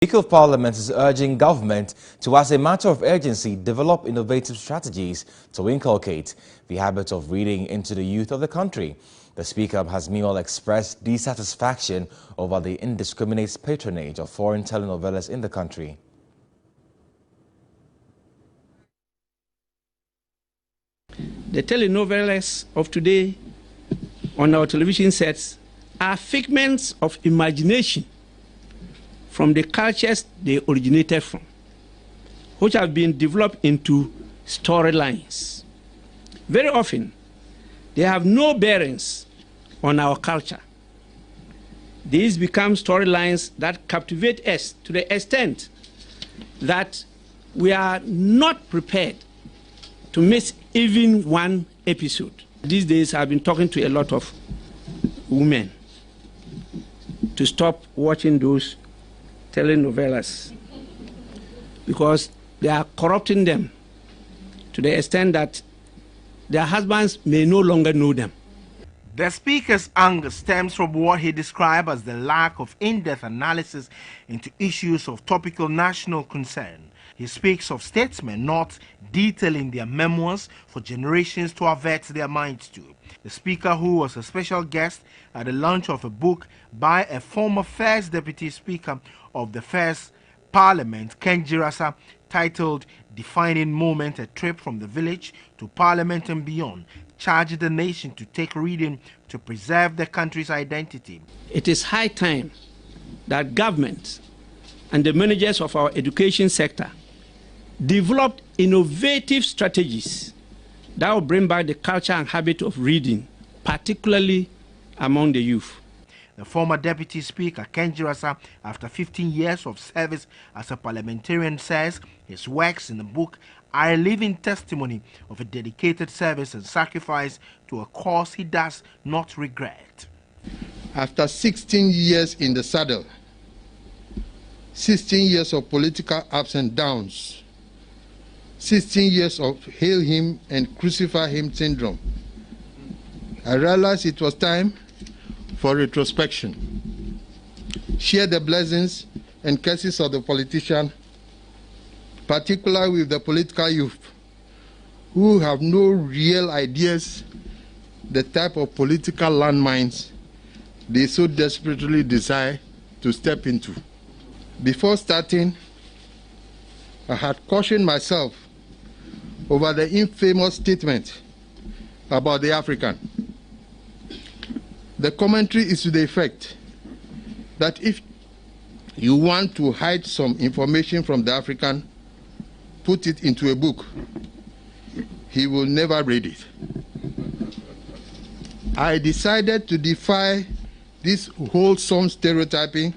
Speaker of Parliament is urging government to, as a matter of urgency, develop innovative strategies to inculcate the habit of reading into the youth of the country. The Speaker has meanwhile expressed dissatisfaction over the indiscriminate patronage of foreign telenovelas in the country. The telenovelas of today on our television sets are figments of imagination from the cultures they originated from, which have been developed into storylines. Very often, they have no bearings on our culture. These become storylines that captivate us to the extent that we are not prepared to miss even one episode. These days, I've been talking to a lot of women to stop watching those telenovelas because they are corrupting them to the extent that their husbands may no longer know them. The Speaker's anger stems from what he described as the lack of in-depth analysis into issues of topical national concern. He speaks of statesmen not detailing their memoirs for generations to avert their minds to. The Speaker, who was a special guest at the launch of a book by a former First Deputy Speaker of the First Parliament, Ken Girasa, titled Defining Moment, A Trip from the Village to Parliament and Beyond, charged the nation to take reading to preserve the country's identity. It is high time that government and the managers of our education sector developed innovative strategies that will bring back the culture and habit of reading, particularly among the youth. The former Deputy Speaker, Ken Girasa, after 15 years of service as a parliamentarian, says his works in the book are a living testimony of a dedicated service and sacrifice to a cause he does not regret. After 16 years in the saddle, 16 years of political ups and downs, 16 years of hail him and crucify him syndrome, I realized it was time for retrospection. Share the blessings and curses of the politician, particularly with the political youth, who have no real ideas the type of political landmines they so desperately desire to step into. Before starting, I had cautioned myself over the infamous statement about the African. The commentary is to the effect that if you want to hide some information from the African, put it into a book. He will never read it. I decided to defy this wholesome stereotyping